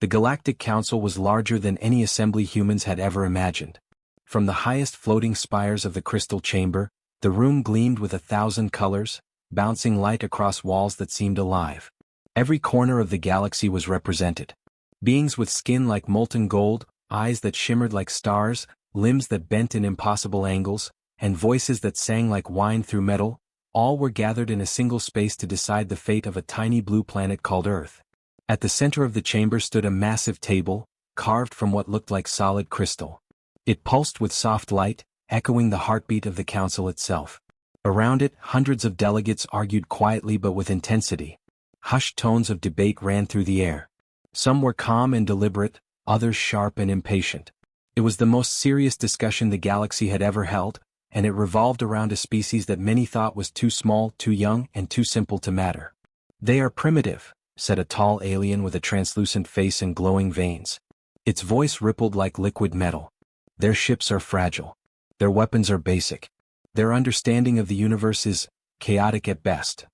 The Galactic Council was larger than any assembly humans had ever imagined. From the highest floating spires of the crystal chamber, the room gleamed with 1,000 colors, bouncing light across walls that seemed alive. Every corner of the galaxy was represented. Beings with skin like molten gold, eyes that shimmered like stars, limbs that bent in impossible angles, and voices that sang like wine through metal, all were gathered in a single space to decide the fate of a tiny blue planet called Earth. At the center of the chamber stood a massive table, carved from what looked like solid crystal. It pulsed with soft light, echoing the heartbeat of the council itself. Around it, hundreds of delegates argued quietly but with intensity. Hushed tones of debate ran through the air. Some were calm and deliberate, others sharp and impatient. It was the most serious discussion the galaxy had ever held, and it revolved around a species that many thought was too small, too young, and too simple to matter. "They are primitive," said a tall alien with a translucent face and glowing veins. Its voice rippled like liquid metal. "Their ships are fragile. Their weapons are basic. Their understanding of the universe is chaotic at best."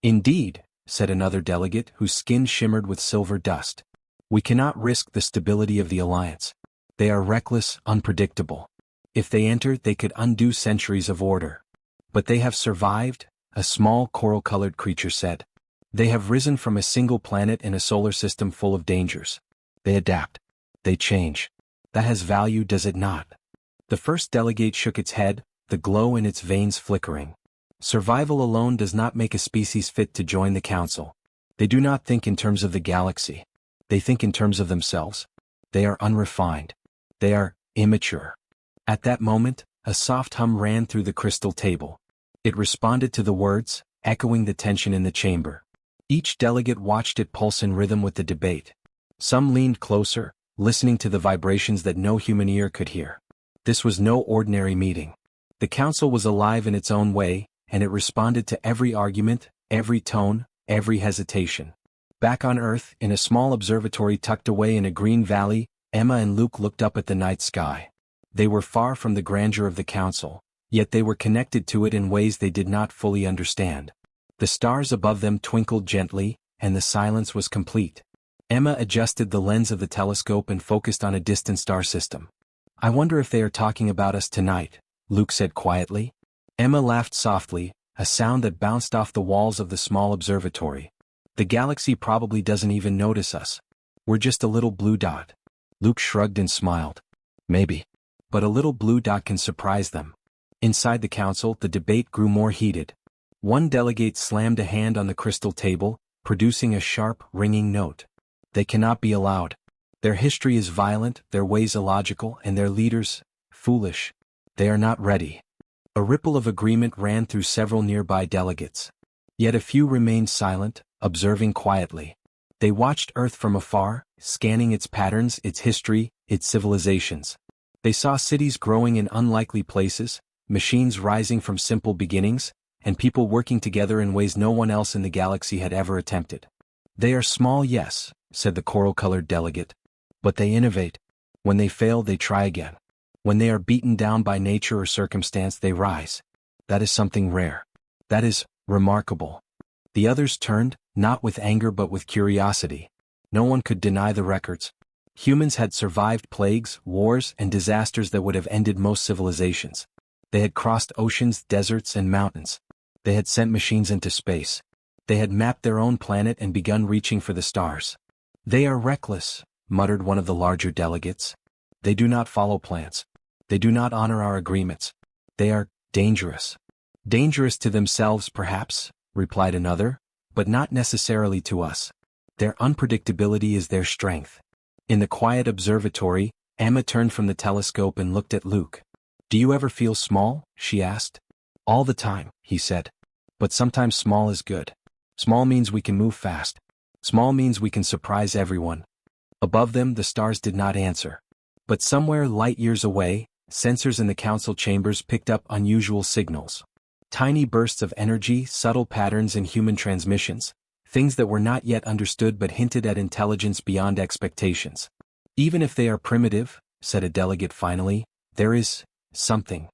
"Indeed," said another delegate whose skin shimmered with silver dust. "We cannot risk the stability of the Alliance. They are reckless, unpredictable. If they enter, they could undo centuries of order." "But they have survived," a small coral-colored creature said. "They have risen from a single planet in a solar system full of dangers. They adapt. They change. That has value, does it not?" The first delegate shook its head, the glow in its veins flickering. "Survival alone does not make a species fit to join the Council. They do not think in terms of the galaxy. They think in terms of themselves. They are unrefined. They are immature." At that moment, a soft hum ran through the crystal table. It responded to the words, echoing the tension in the chamber. Each delegate watched it pulse in rhythm with the debate. Some leaned closer, listening to the vibrations that no human ear could hear. This was no ordinary meeting. The council was alive in its own way, and it responded to every argument, every tone, every hesitation. Back on Earth, in a small observatory tucked away in a green valley, Emma and Luke looked up at the night sky. They were far from the grandeur of the council, yet they were connected to it in ways they did not fully understand. The stars above them twinkled gently, and the silence was complete. Emma adjusted the lens of the telescope and focused on a distant star system. "I wonder if they are talking about us tonight," Luke said quietly. Emma laughed softly, a sound that bounced off the walls of the small observatory. "The galaxy probably doesn't even notice us. We're just a little blue dot." Luke shrugged and smiled. "Maybe. But a little blue dot can surprise them." Inside the council, the debate grew more heated. One delegate slammed a hand on the crystal table, producing a sharp, ringing note. "They cannot be allowed. Their history is violent, their ways illogical, and their leaders, foolish. They are not ready." A ripple of agreement ran through several nearby delegates. Yet a few remained silent, observing quietly. They watched Earth from afar, scanning its patterns, its history, its civilizations. They saw cities growing in unlikely places, machines rising from simple beginnings, and people working together in ways no one else in the galaxy had ever attempted. "They are small, yes," said the coral-colored delegate. "But they innovate. When they fail, they try again. When they are beaten down by nature or circumstance, they rise. That is something rare. That is remarkable." The others turned, not with anger but with curiosity. No one could deny the records. Humans had survived plagues, wars, and disasters that would have ended most civilizations. They had crossed oceans, deserts, and mountains. They had sent machines into space. They had mapped their own planet and begun reaching for the stars. "They are reckless," muttered one of the larger delegates. "They do not follow plans. They do not honor our agreements. They are dangerous." "Dangerous to themselves, perhaps," replied another, "but not necessarily to us. Their unpredictability is their strength." In the quiet observatory, Emma turned from the telescope and looked at Luke. "Do you ever feel small?" she asked. "All the time," he said. "But sometimes small is good. Small means we can move fast. Small means we can surprise everyone." Above them, the stars did not answer. But somewhere light years away, sensors in the council chambers picked up unusual signals. Tiny bursts of energy, subtle patterns in human transmissions, things that were not yet understood but hinted at intelligence beyond expectations. "Even if they are primitive," said a delegate finally, "there is something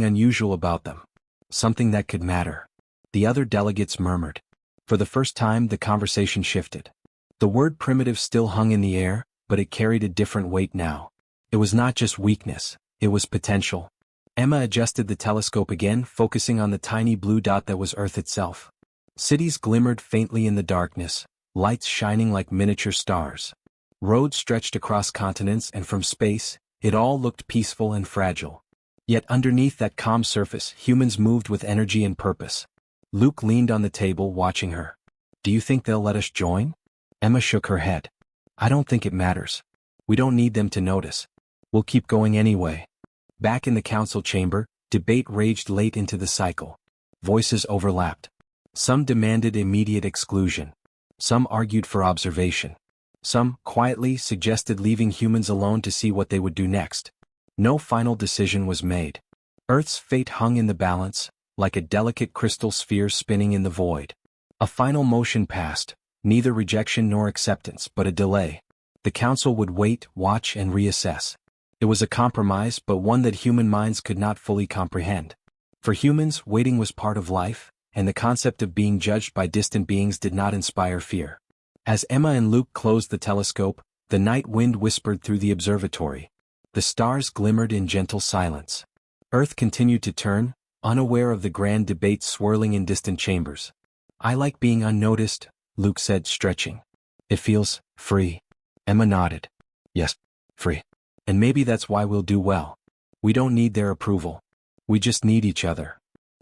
unusual about them. Something that could matter." The other delegates murmured. For the first time, the conversation shifted. The word primitive still hung in the air, but it carried a different weight now. It was not just weakness, it was potential. Emma adjusted the telescope again, focusing on the tiny blue dot that was Earth itself. Cities glimmered faintly in the darkness, lights shining like miniature stars. Roads stretched across continents, and from space, it all looked peaceful and fragile. Yet underneath that calm surface, humans moved with energy and purpose. Luke leaned on the table, watching her. "Do you think they'll let us join?" Emma shook her head. "I don't think it matters. We don't need them to notice. We'll keep going anyway." Back in the council chamber, debate raged late into the cycle. Voices overlapped. Some demanded immediate exclusion. Some argued for observation. Some, quietly, suggested leaving humans alone to see what they would do next. No final decision was made. Earth's fate hung in the balance, like a delicate crystal sphere spinning in the void. A final motion passed, neither rejection nor acceptance, but a delay. The council would wait, watch, and reassess. It was a compromise, but one that human minds could not fully comprehend. For humans, waiting was part of life, and the concept of being judged by distant beings did not inspire fear. As Emma and Luke closed the telescope, the night wind whispered through the observatory. The stars glimmered in gentle silence. Earth continued to turn, unaware of the grand debate swirling in distant chambers. "I like being unnoticed," Luke said, stretching. "It feels free." Emma nodded. "Yes, free. And maybe that's why we'll do well. We don't need their approval. We just need each other."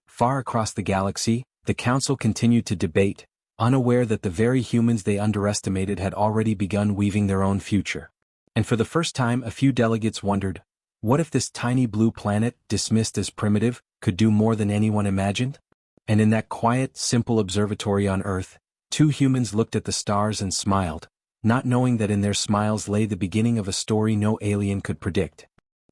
Far across the galaxy, the council continued to debate, unaware that the very humans they underestimated had already begun weaving their own future. And for the first time, a few delegates wondered, what if this tiny blue planet, dismissed as primitive, could do more than anyone imagined? And in that quiet, simple observatory on Earth, two humans looked at the stars and smiled, not knowing that in their smiles lay the beginning of a story no alien could predict.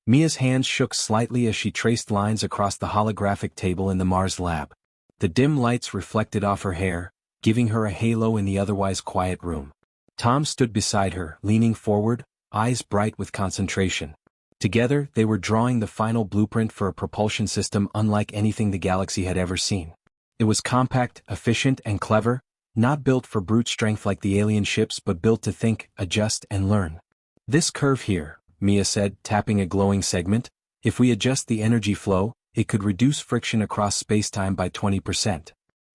Mia's hands shook slightly as she traced lines across the holographic table in the Mars lab. The dim lights reflected off her hair, giving her a halo in the otherwise quiet room. Tom stood beside her, leaning forward, eyes bright with concentration. Together, they were drawing the final blueprint for a propulsion system unlike anything the galaxy had ever seen. It was compact, efficient, and clever, not built for brute strength like the alien ships but built to think, adjust, and learn. "This curve here," Mia said, tapping a glowing segment, "if we adjust the energy flow, it could reduce friction across spacetime by 20%.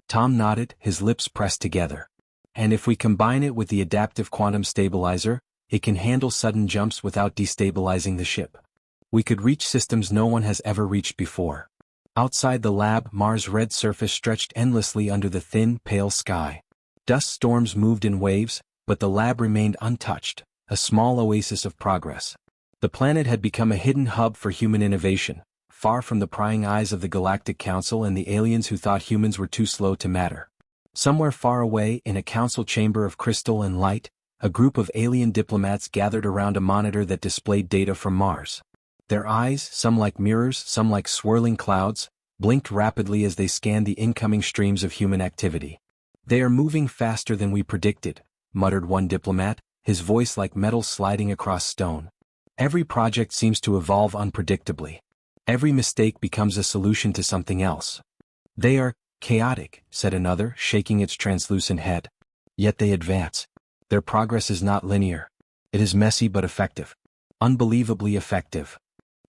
Tom nodded, his lips pressed together. "And if we combine it with the adaptive quantum stabilizer, it can handle sudden jumps without destabilizing the ship. We could reach systems no one has ever reached before." Outside the lab, Mars' red surface stretched endlessly under the thin, pale sky. Dust storms moved in waves, but the lab remained untouched, a small oasis of progress. The planet had become a hidden hub for human innovation, far from the prying eyes of the Galactic Council and the aliens who thought humans were too slow to matter. Somewhere far away, in a council chamber of crystal and light, a group of alien diplomats gathered around a monitor that displayed data from Mars. Their eyes, some like mirrors, some like swirling clouds, blinked rapidly as they scanned the incoming streams of human activity. "They are moving faster than we predicted," muttered one diplomat, his voice like metal sliding across stone. "Every project seems to evolve unpredictably. Every mistake becomes a solution to something else." "They are chaotic," said another, shaking its translucent head. "Yet they advance. Their progress is not linear. It is messy but effective. Unbelievably effective."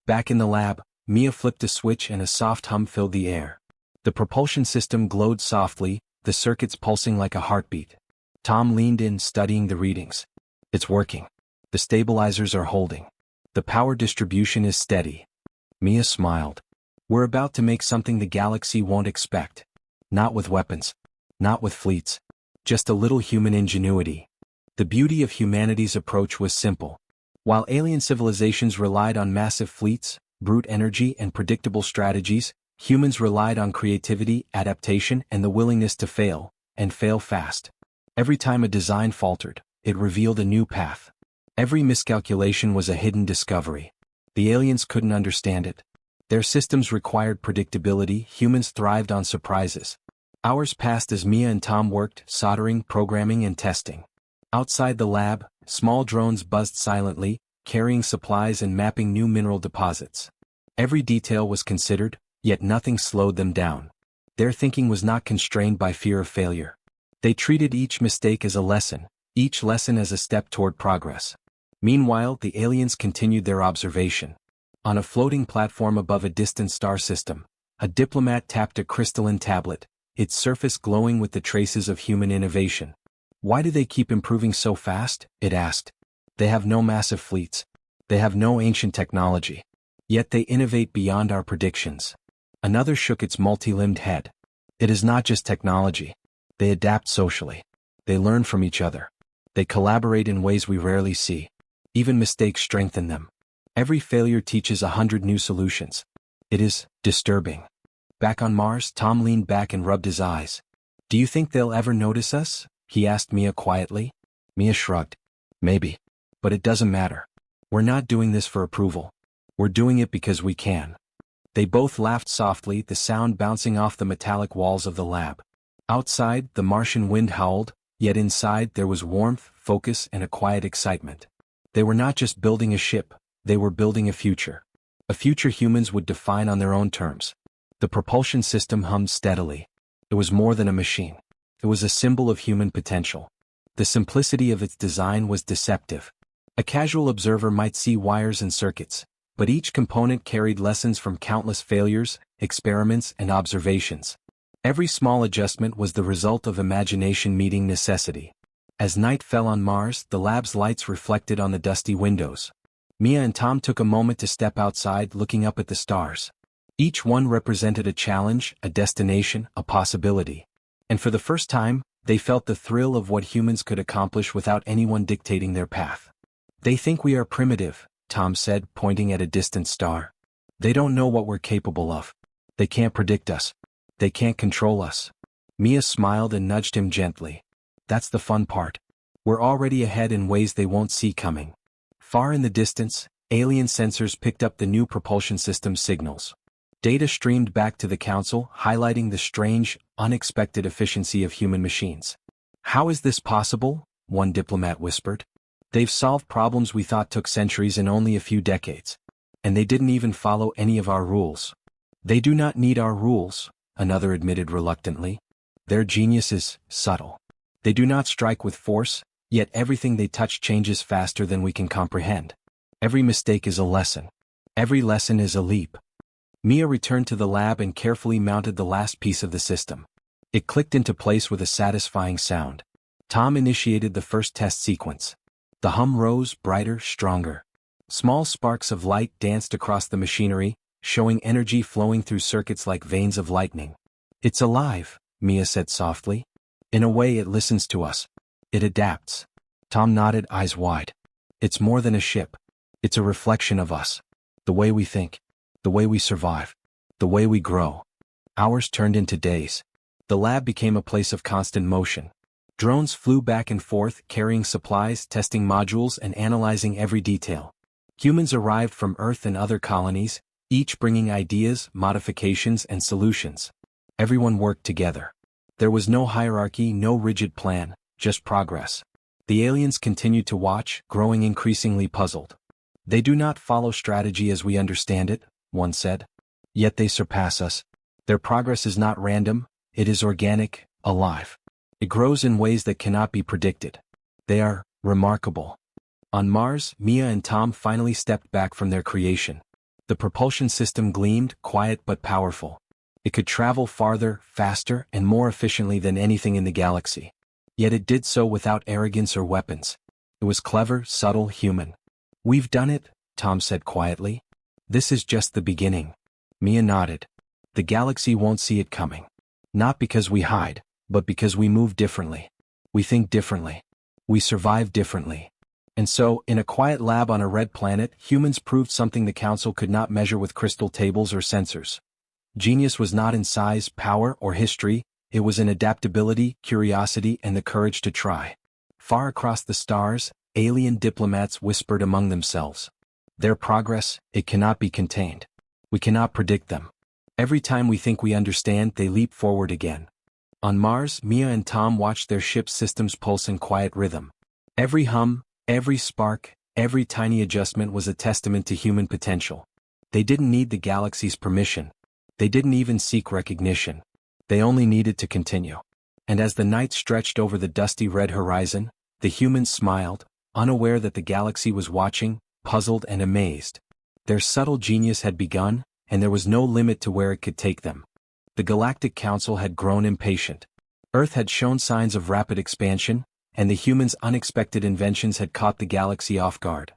Back in the lab, Mia flipped a switch and a soft hum filled the air. The propulsion system glowed softly, the circuits pulsing like a heartbeat. Tom leaned in, studying the readings. "It's working. The stabilizers are holding. The power distribution is steady." Mia smiled. "We're about to make something the galaxy won't expect. Not with weapons. Not with fleets. Just a little human ingenuity." The beauty of humanity's approach was simple. While alien civilizations relied on massive fleets, brute energy, and predictable strategies, humans relied on creativity, adaptation, and the willingness to fail, and fail fast. Every time a design faltered, it revealed a new path. Every miscalculation was a hidden discovery. The aliens couldn't understand it. Their systems required predictability, humans thrived on surprises. Hours passed as Mia and Tom worked, soldering, programming, and testing. Outside the lab, small drones buzzed silently, carrying supplies and mapping new mineral deposits. Every detail was considered, yet nothing slowed them down. Their thinking was not constrained by fear of failure. They treated each mistake as a lesson, each lesson as a step toward progress. Meanwhile, the aliens continued their observation. On a floating platform above a distant star system, a diplomat tapped a crystalline tablet, its surface glowing with the traces of human innovation. "Why do they keep improving so fast?" it asked. "They have no massive fleets. They have no ancient technology. Yet they innovate beyond our predictions." Another shook its multi-limbed head. "It is not just technology. They adapt socially. They learn from each other. They collaborate in ways we rarely see. Even mistakes strengthen them. Every failure teaches 100 new solutions. It is disturbing." Back on Mars, Tom leaned back and rubbed his eyes. "Do you think they'll ever notice us?" he asked Mia quietly. Mia shrugged. "Maybe. But it doesn't matter. We're not doing this for approval. We're doing it because we can." They both laughed softly, the sound bouncing off the metallic walls of the lab. Outside, the Martian wind howled, yet inside there was warmth, focus, and a quiet excitement. They were not just building a ship, they were building a future. A future humans would define on their own terms. The propulsion system hummed steadily. It was more than a machine. It was a symbol of human potential. The simplicity of its design was deceptive. A casual observer might see wires and circuits, but each component carried lessons from countless failures, experiments, and observations. Every small adjustment was the result of imagination meeting necessity. As night fell on Mars, the lab's lights reflected on the dusty windows. Mia and Tom took a moment to step outside, looking up at the stars. Each one represented a challenge, a destination, a possibility. And for the first time, they felt the thrill of what humans could accomplish without anyone dictating their path. "They think we are primitive," Tom said, pointing at a distant star. "They don't know what we're capable of. They can't predict us. They can't control us." Mia smiled and nudged him gently. "That's the fun part. We're already ahead in ways they won't see coming." Far in the distance, alien sensors picked up the new propulsion system's signals. Data streamed back to the Council, highlighting the strange, unexpected efficiency of human machines. "How is this possible?" one diplomat whispered. "They've solved problems we thought took centuries in only a few decades. And they didn't even follow any of our rules." "They do not need our rules," another admitted reluctantly. "Their genius is subtle. They do not strike with force, yet everything they touch changes faster than we can comprehend. Every mistake is a lesson. Every lesson is a leap." Mia returned to the lab and carefully mounted the last piece of the system. It clicked into place with a satisfying sound. Tom initiated the first test sequence. The hum rose, brighter, stronger. Small sparks of light danced across the machinery, showing energy flowing through circuits like veins of lightning. "It's alive," Mia said softly. "In a way, it listens to us. It adapts." Tom nodded, eyes wide. "It's more than a ship. It's a reflection of us. The way we think. The way we survive. The way we grow." Hours turned into days. The lab became a place of constant motion. Drones flew back and forth, carrying supplies, testing modules, and analyzing every detail. Humans arrived from Earth and other colonies, each bringing ideas, modifications, and solutions. Everyone worked together. There was no hierarchy, no rigid plan, just progress. The aliens continued to watch, growing increasingly puzzled. "They do not follow strategy as we understand it," one said. "Yet they surpass us. Their progress is not random, it is organic, alive. It grows in ways that cannot be predicted. They are remarkable." On Mars, Mia and Tom finally stepped back from their creation. The propulsion system gleamed, quiet but powerful. It could travel farther, faster, and more efficiently than anything in the galaxy. Yet it did so without arrogance or weapons. It was clever, subtle, human. "We've done it," Tom said quietly. "This is just the beginning." Mia nodded. "The galaxy won't see it coming. Not because we hide, but because we move differently. We think differently. We survive differently." And so, in a quiet lab on a red planet, humans proved something the Council could not measure with crystal tables or sensors. Genius was not in size, power, or history, it was in adaptability, curiosity, and the courage to try. Far across the stars, alien diplomats whispered among themselves. Their progress, it cannot be contained. We cannot predict them. Every time we think we understand, they leap forward again. On Mars, Mia and Tom watched their ship's systems pulse in quiet rhythm. Every hum, every spark, every tiny adjustment was a testament to human potential. They didn't need the galaxy's permission. They didn't even seek recognition. They only needed to continue. And as the night stretched over the dusty red horizon, The humans smiled, unaware that the galaxy was watching, puzzled and amazed. Their subtle genius had begun, and there was no limit to where it could take them. The Galactic Council had grown impatient. Earth had shown signs of rapid expansion, and the humans' unexpected inventions had caught the galaxy off guard.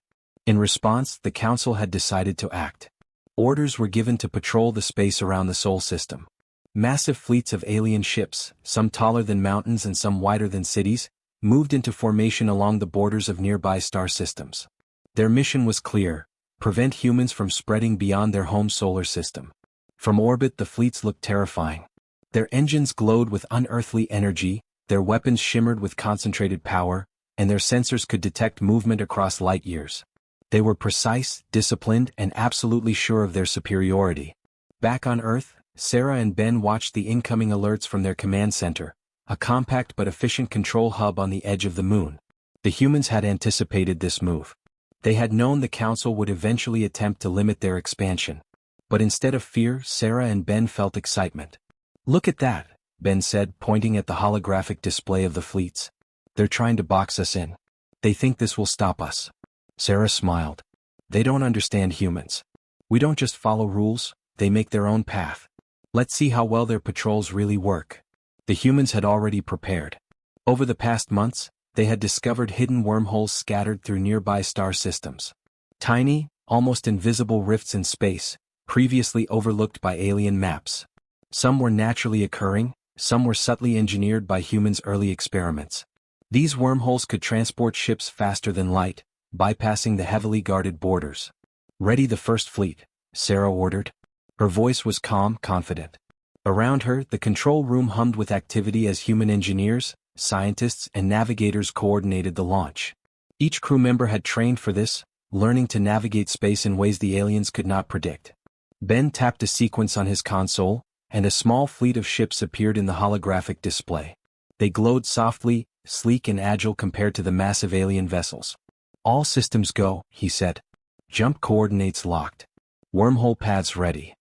In response, the Council had decided to act. Orders were given to patrol the space around the Sol system. Massive fleets of alien ships, some taller than mountains and some wider than cities, moved into formation along the borders of nearby star systems. Their mission was clear: prevent humans from spreading beyond their home solar system. From orbit, the fleets looked terrifying. Their engines glowed with unearthly energy, their weapons shimmered with concentrated power, and their sensors could detect movement across light years. They were precise, disciplined, and absolutely sure of their superiority. Back on Earth, Sarah and Ben watched the incoming alerts from their command center, a compact but efficient control hub on the edge of the moon. The humans had anticipated this move. They had known the Council would eventually attempt to limit their expansion. But instead of fear, Sarah and Ben felt excitement. "Look at that," Ben said, pointing at the holographic display of the fleets. "They're trying to box us in. They think this will stop us." Sarah smiled. "They don't understand humans. We don't just follow rules, they make their own path. Let's see how well their patrols really work." The humans had already prepared. Over the past months, they had discovered hidden wormholes scattered through nearby star systems. Tiny, almost invisible rifts in space, previously overlooked by alien maps. Some were naturally occurring, some were subtly engineered by humans' early experiments. These wormholes could transport ships faster than light, bypassing the heavily guarded borders. "Ready the first fleet," Sarah ordered. Her voice was calm, confident. Around her, the control room hummed with activity as human engineers, scientists, and navigators coordinated the launch. Each crew member had trained for this, learning to navigate space in ways the aliens could not predict. Ben tapped a sequence on his console, and a small fleet of ships appeared in the holographic display. They glowed softly, sleek and agile compared to the massive alien vessels. "All systems go," he said. "Jump coordinates locked. Wormhole paths ready."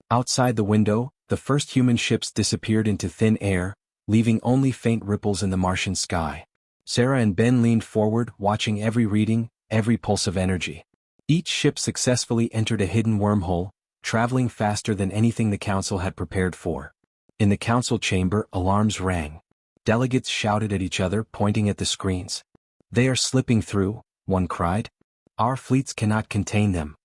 Outside the window, the first human ships disappeared into thin air, leaving only faint ripples in the Martian sky. Sarah and Ben leaned forward, watching every reading, every pulse of energy. Each ship successfully entered a hidden wormhole, traveling faster than anything the Council had prepared for. In the Council chamber, alarms rang. Delegates shouted at each other, pointing at the screens. "They are slipping through," one cried. "Our fleets cannot contain them."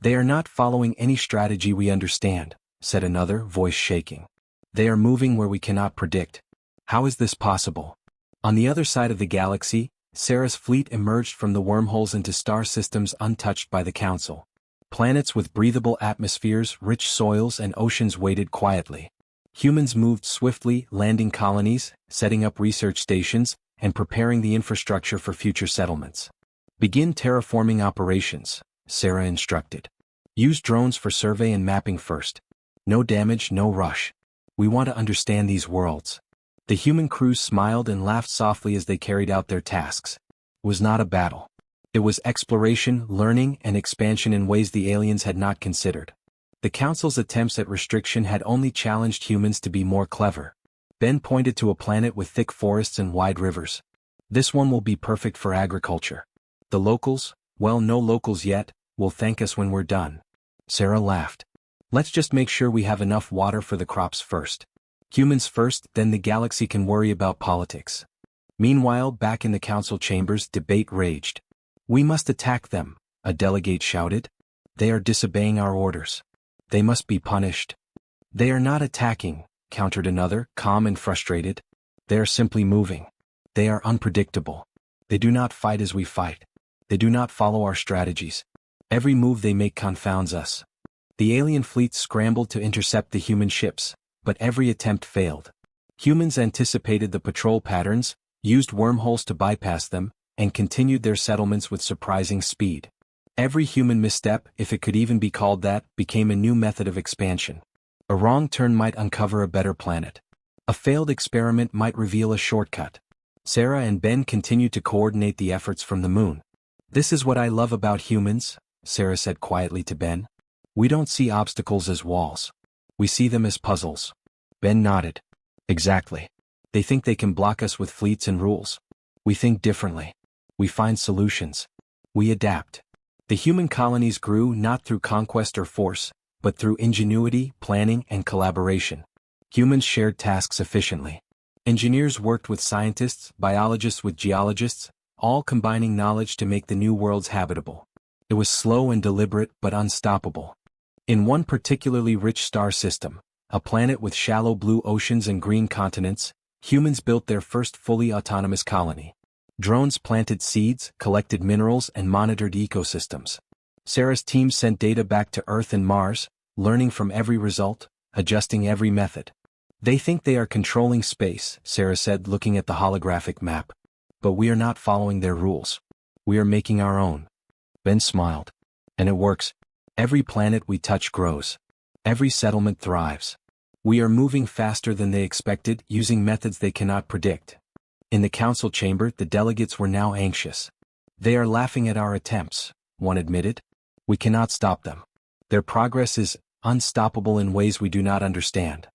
"They are not following any strategy we understand," said another, voice shaking. "They are moving where we cannot predict. How is this possible?" On the other side of the galaxy, Sarah's fleet emerged from the wormholes into star systems untouched by the Council. Planets with breathable atmospheres, rich soils, and oceans waited quietly. Humans moved swiftly, landing colonies, setting up research stations, and preparing the infrastructure for future settlements. "Begin terraforming operations," Sarah instructed. "Use drones for survey and mapping first. No damage, no rush. We want to understand these worlds." The human crews smiled and laughed softly as they carried out their tasks. It was not a battle. It was exploration, learning, and expansion in ways the aliens had not considered. The Council's attempts at restriction had only challenged humans to be more clever. Ben pointed to a planet with thick forests and wide rivers. "This one will be perfect for agriculture. The locals, well, no locals yet, will thank us when we're done." Sarah laughed. "Let's just make sure we have enough water for the crops first. Humans first, then the galaxy can worry about politics." Meanwhile, back in the Council chambers, debate raged. "We must attack them," a delegate shouted. "They are disobeying our orders. They must be punished." "They are not attacking," countered another, calm and frustrated. "They are simply moving. They are unpredictable. They do not fight as we fight. They do not follow our strategies. Every move they make confounds us." The alien fleets scrambled to intercept the human ships, but every attempt failed. Humans anticipated the patrol patterns, used wormholes to bypass them, and continued their settlements with surprising speed. Every human misstep, if it could even be called that, became a new method of expansion. A wrong turn might uncover a better planet. A failed experiment might reveal a shortcut. Sarah and Ben continued to coordinate the efforts from the moon. "This is what I love about humans," Sarah said quietly to Ben. "We don't see obstacles as walls. We see them as puzzles." Ben nodded. "Exactly. They think they can block us with fleets and rules. We think differently. We find solutions. We adapt. The human colonies grew not through conquest or force, but through ingenuity, planning, and collaboration. Humans shared tasks efficiently. Engineers worked with scientists, biologists with geologists, all combining knowledge to make the new worlds habitable. It was slow and deliberate but unstoppable. In one particularly rich star system, a planet with shallow blue oceans and green continents, humans built their first fully autonomous colony. Drones planted seeds, collected minerals, and monitored ecosystems. Sarah's team sent data back to Earth and Mars, learning from every result, adjusting every method. They think they are controlling space, Sarah said, looking at the holographic map. But we are not following their rules. We are making our own. Ben smiled. And it works. Every planet we touch grows. Every settlement thrives. We are moving faster than they expected, using methods they cannot predict. In the council chamber, the delegates were now anxious. They are laughing at our attempts, one admitted. We cannot stop them. Their progress is unstoppable in ways we do not understand.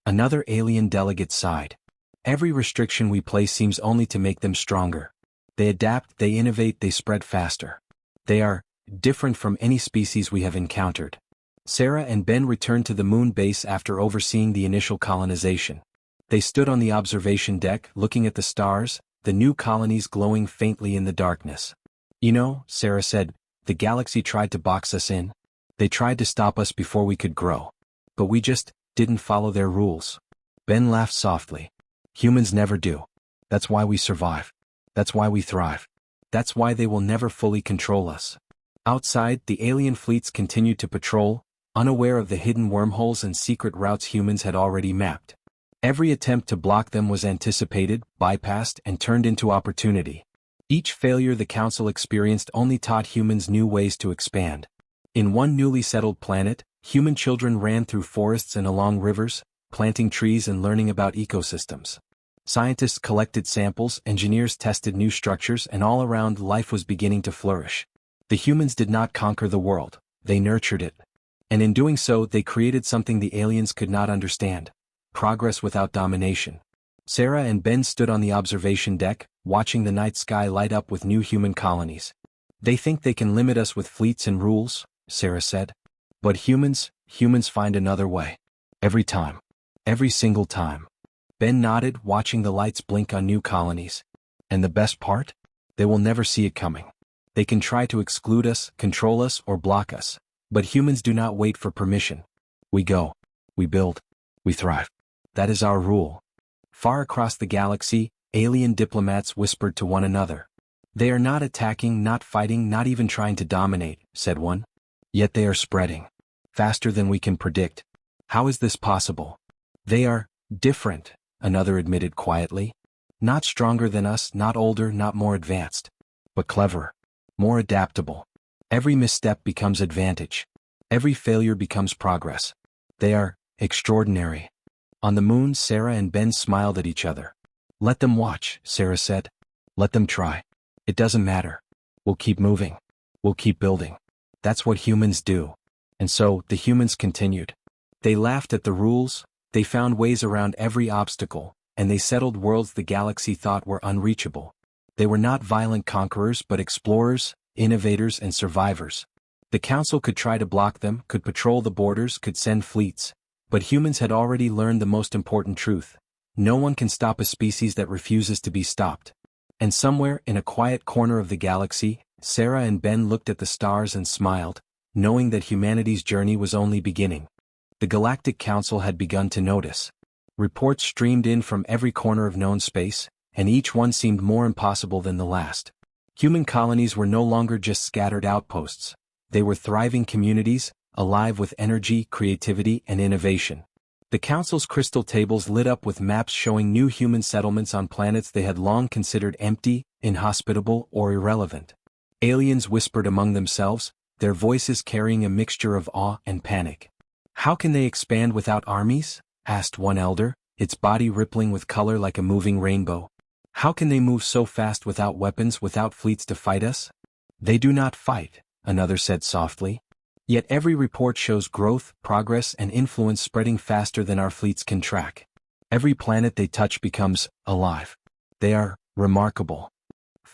Another alien delegate sighed. Every restriction we place seems only to make them stronger. They adapt, they innovate, they spread faster. They are different from any species we have encountered. Sarah and Ben returned to the moon base after overseeing the initial colonization. They stood on the observation deck, looking at the stars, the new colonies glowing faintly in the darkness. You know, Sarah said, the galaxy tried to box us in. They tried to stop us before we could grow. But we just didn't follow their rules. Ben laughed softly. Humans never do. That's why we survive. That's why we thrive. That's why they will never fully control us. Outside, the alien fleets continued to patrol, unaware of the hidden wormholes and secret routes humans had already mapped. Every attempt to block them was anticipated, bypassed, and turned into opportunity. Each failure the Council experienced only taught humans new ways to expand. In one newly settled planet, human children ran through forests and along rivers, planting trees and learning about ecosystems. Scientists collected samples, engineers tested new structures, and all around life was beginning to flourish. The humans did not conquer the world, they nurtured it. And in doing so, they created something the aliens could not understand: progress without domination. Sarah and Ben stood on the observation deck, watching the night sky light up with new human colonies. They think they can limit us with fleets and rules, Sarah said. But humans find another way. Every time. Every single time. Ben nodded, watching the lights blink on new colonies. And the best part? They will never see it coming. They can try to exclude us, control us, or block us. But humans do not wait for permission. We go. We build. We thrive. That is our rule. Far across the galaxy, alien diplomats whispered to one another. They are not attacking, not fighting, not even trying to dominate, said one. Yet they are spreading. Faster than we can predict. How is this possible? They are different, another admitted quietly. Not stronger than us, not older, not more advanced. But cleverer. More adaptable. Every misstep becomes advantage. Every failure becomes progress. They are extraordinary. On the moon, Sarah and Ben smiled at each other. Let them watch, Sarah said. Let them try. It doesn't matter. We'll keep moving. We'll keep building. That's what humans do. And so, the humans continued. They laughed at the rules, they found ways around every obstacle, and they settled worlds the galaxy thought were unreachable. They were not violent conquerors but explorers, innovators, and survivors. The Council could try to block them, could patrol the borders, could send fleets. But humans had already learned the most important truth. No one can stop a species that refuses to be stopped. And somewhere, in a quiet corner of the galaxy, Sarah and Ben looked at the stars and smiled, knowing that humanity's journey was only beginning. The Galactic Council had begun to notice. Reports streamed in from every corner of known space, and each one seemed more impossible than the last. Human colonies were no longer just scattered outposts. They were thriving communities, alive with energy, creativity, and innovation. The Council's crystal tables lit up with maps showing new human settlements on planets they had long considered empty, inhospitable, or irrelevant. Aliens whispered among themselves, their voices carrying a mixture of awe and panic. How can they expand without armies? Asked one elder, its body rippling with color like a moving rainbow. How can they move so fast without weapons, without fleets to fight us? They do not fight, another said softly. Yet every report shows growth, progress, and influence spreading faster than our fleets can track. Every planet they touch becomes alive. They are remarkable.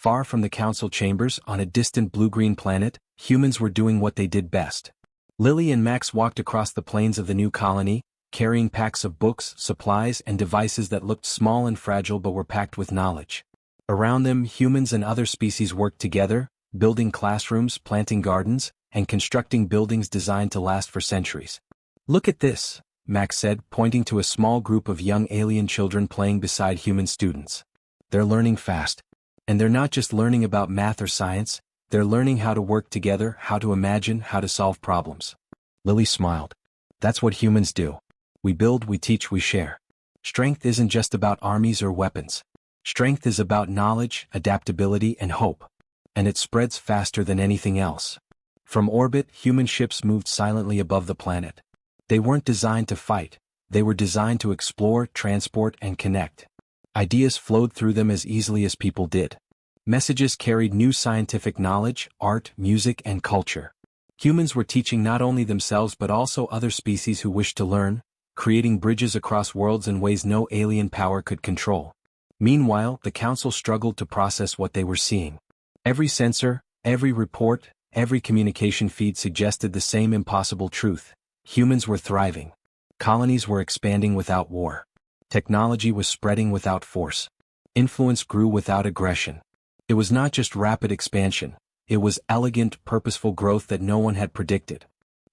Far from the council chambers, on a distant blue-green planet, humans were doing what they did best. Lily and Max walked across the plains of the new colony, carrying packs of books, supplies, and devices that looked small and fragile but were packed with knowledge. Around them, humans and other species worked together, building classrooms, planting gardens, and constructing buildings designed to last for centuries. "Look at this," Max said, pointing to a small group of young alien children playing beside human students. "They're learning fast. And they're not just learning about math or science, they're learning how to work together, how to imagine, how to solve problems." Lily smiled. "That's what humans do. We build, we teach, we share. Strength isn't just about armies or weapons. Strength is about knowledge, adaptability, and hope. And it spreads faster than anything else." From orbit, human ships moved silently above the planet. They weren't designed to fight. They were designed to explore, transport, and connect. Ideas flowed through them as easily as people did. Messages carried new scientific knowledge, art, music, and culture. Humans were teaching not only themselves but also other species who wished to learn, creating bridges across worlds in ways no alien power could control. Meanwhile, the council struggled to process what they were seeing. Every sensor, every report, every communication feed suggested the same impossible truth: humans were thriving. Colonies were expanding without war. Technology was spreading without force. Influence grew without aggression. It was not just rapid expansion, it was elegant, purposeful growth that no one had predicted.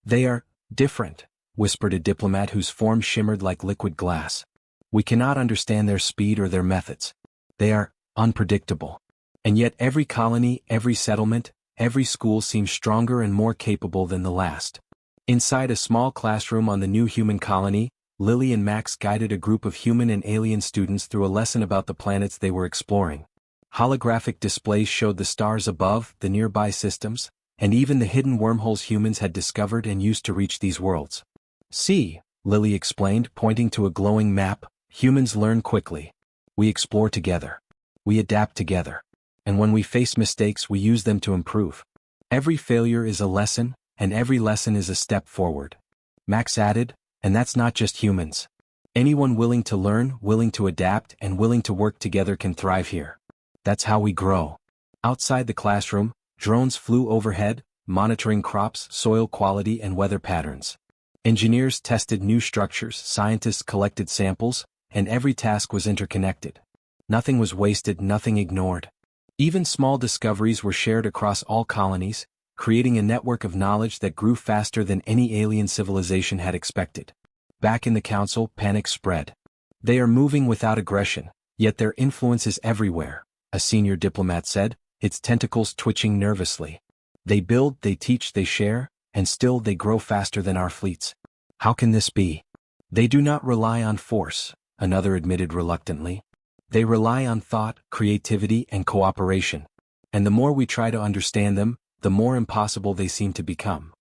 "They are different," whispered a diplomat whose form shimmered like liquid glass. "We cannot understand their speed or their methods. They are unpredictable." And yet every colony, every settlement, every school seemed stronger and more capable than the last. Inside a small classroom on the new human colony, Lily and Max guided a group of human and alien students through a lesson about the planets they were exploring. Holographic displays showed the stars above, the nearby systems, and even the hidden wormholes humans had discovered and used to reach these worlds. "See," Lily explained, pointing to a glowing map, "humans learn quickly. We explore together. We adapt together. And when we face mistakes, we use them to improve. Every failure is a lesson, and every lesson is a step forward." Max added, "And that's not just humans. Anyone willing to learn, willing to adapt, and willing to work together can thrive here. That's how we grow." Outside the classroom, drones flew overhead, monitoring crops, soil quality, and weather patterns. Engineers tested new structures, scientists collected samples, and every task was interconnected. Nothing was wasted, nothing ignored. Even small discoveries were shared across all colonies, creating a network of knowledge that grew faster than any alien civilization had expected. Back in the council, panic spread. "They are moving without aggression, yet their influence is everywhere," a senior diplomat said, its tentacles twitching nervously. "They build, they teach, they share, and still they grow faster than our fleets. How can this be?" "They do not rely on force," another admitted reluctantly. "They rely on thought, creativity, and cooperation. And the more we try to understand them, the more impossible they seem to become."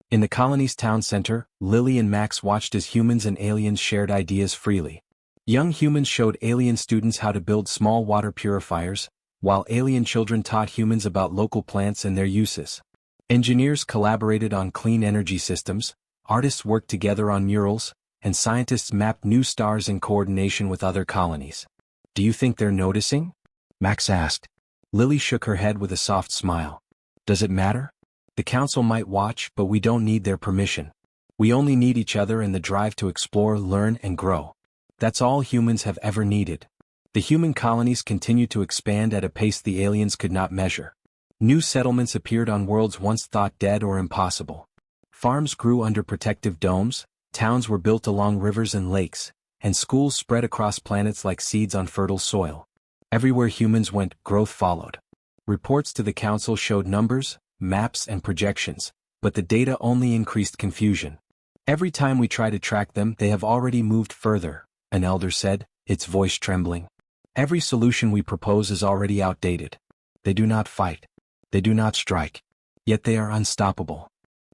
In the colony's town center, Lily and Max watched as humans and aliens shared ideas freely. Young humans showed alien students how to build small water purifiers, while alien children taught humans about local plants and their uses. Engineers collaborated on clean energy systems, artists worked together on murals, and scientists mapped new stars in coordination with other colonies. "Do you think they're noticing?" Max asked. Lily shook her head with a soft smile. "Does it matter? The council might watch, but we don't need their permission. We only need each other and the drive to explore, learn, and grow. That's all humans have ever needed." The human colonies continued to expand at a pace the aliens could not measure. New settlements appeared on worlds once thought dead or impossible. Farms grew under protective domes, towns were built along rivers and lakes, and schools spread across planets like seeds on fertile soil. Everywhere humans went, growth followed. Reports to the council showed numbers, maps, and projections, but the data only increased confusion. "Every time we try to track them, they have already moved further," an elder said, its voice trembling. "Every solution we propose is already outdated. They do not fight. They do not strike. Yet they are unstoppable."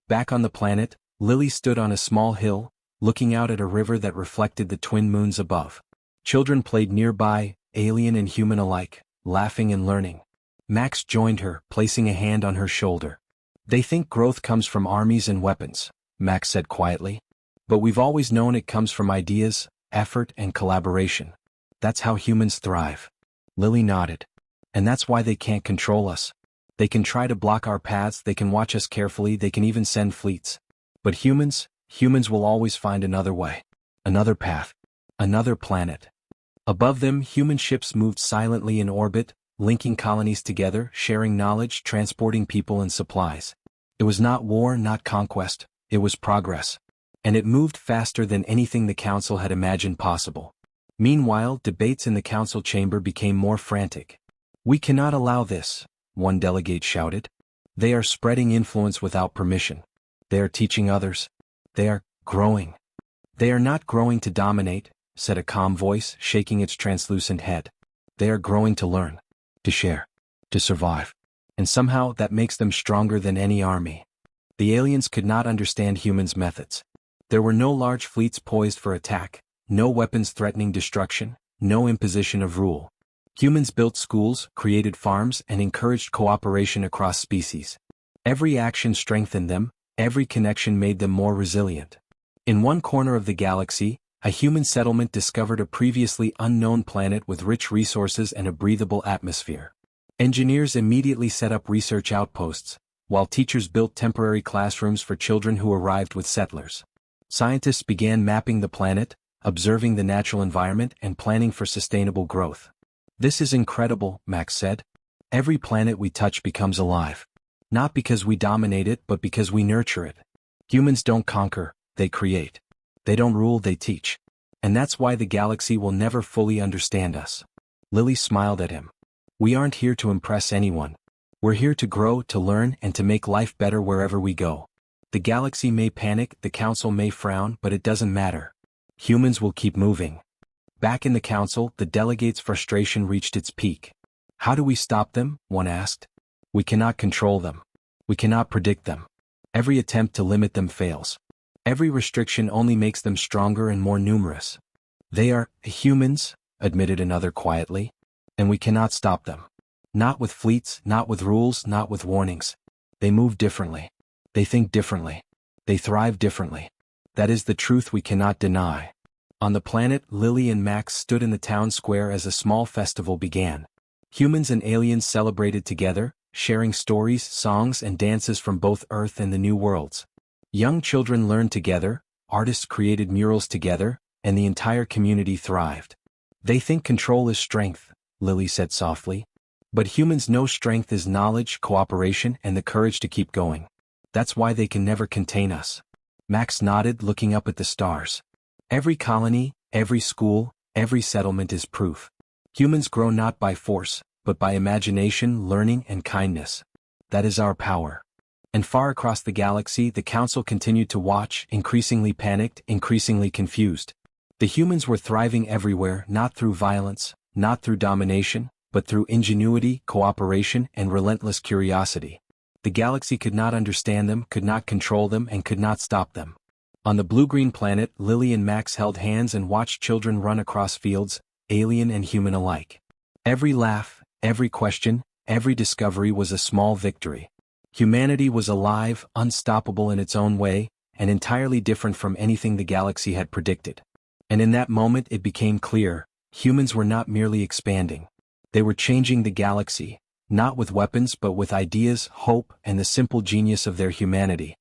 Back on the planet, Lily stood on a small hill, looking out at a river that reflected the twin moons above. Children played nearby, alien and human alike, laughing and learning. Max joined her, placing a hand on her shoulder. "They think growth comes from armies and weapons," Max said quietly. "But we've always known it comes from ideas, effort, and collaboration. That's how humans thrive." Lily nodded. And that's why they can't control us. They can try to block our paths, they can watch us carefully, they can even send fleets. But humans will always find another way. Another path. Another planet. Above them, human ships moved silently in orbit, linking colonies together, sharing knowledge, transporting people and supplies. It was not war, not conquest, it was progress. And it moved faster than anything the Council had imagined possible. Meanwhile, debates in the Council chamber became more frantic. "We cannot allow this," one delegate shouted. "They are spreading influence without permission. They are teaching others. They are growing." "They are not growing to dominate," said a calm voice, shaking its translucent head. "They are growing to learn, to share, to survive. And somehow that makes them stronger than any army." The aliens could not understand humans' methods. There were no large fleets poised for attack, no weapons threatening destruction, no imposition of rule. Humans built schools, created farms, and encouraged cooperation across species. Every action strengthened them, every connection made them more resilient. In one corner of the galaxy, a human settlement discovered a previously unknown planet with rich resources and a breathable atmosphere. Engineers immediately set up research outposts, while teachers built temporary classrooms for children who arrived with settlers. Scientists began mapping the planet, observing the natural environment, and planning for sustainable growth. "This is incredible," Max said. "Every planet we touch becomes alive. Not because we dominate it, but because we nurture it. Humans don't conquer, they create. They don't rule, they teach. And that's why the galaxy will never fully understand us." Lily smiled at him. "We aren't here to impress anyone. We're here to grow, to learn, and to make life better wherever we go. The galaxy may panic, the Council may frown, but it doesn't matter. Humans will keep moving." Back in the Council, the delegates' frustration reached its peak. "How do we stop them?" one asked. "We cannot control them. We cannot predict them. Every attempt to limit them fails. Every restriction only makes them stronger and more numerous." "They are humans," admitted another quietly. "And we cannot stop them. Not with fleets, not with rules, not with warnings. They move differently. They think differently. They thrive differently. That is the truth we cannot deny." On the planet, Lily and Max stood in the town square as a small festival began. Humans and aliens celebrated together, sharing stories, songs, and dances from both Earth and the new worlds. Young children learned together, artists created murals together, and the entire community thrived. "They think control is strength," Lily said softly. "But humans know strength is knowledge, cooperation, and the courage to keep going. That's why they can never contain us." Max nodded, looking up at the stars. "Every colony, every school, every settlement is proof. Humans grow not by force, but by imagination, learning, and kindness. That is our power." And far across the galaxy, the Council continued to watch, increasingly panicked, increasingly confused. The humans were thriving everywhere, not through violence, not through domination, but through ingenuity, cooperation, and relentless curiosity. The galaxy could not understand them, could not control them, and could not stop them. On the blue-green planet, Lily and Max held hands and watched children run across fields, alien and human alike. Every laugh, every question, every discovery was a small victory. Humanity was alive, unstoppable in its own way, and entirely different from anything the galaxy had predicted. And in that moment it became clear, humans were not merely expanding. They were changing the galaxy, not with weapons but with ideas, hope, and the simple genius of their humanity.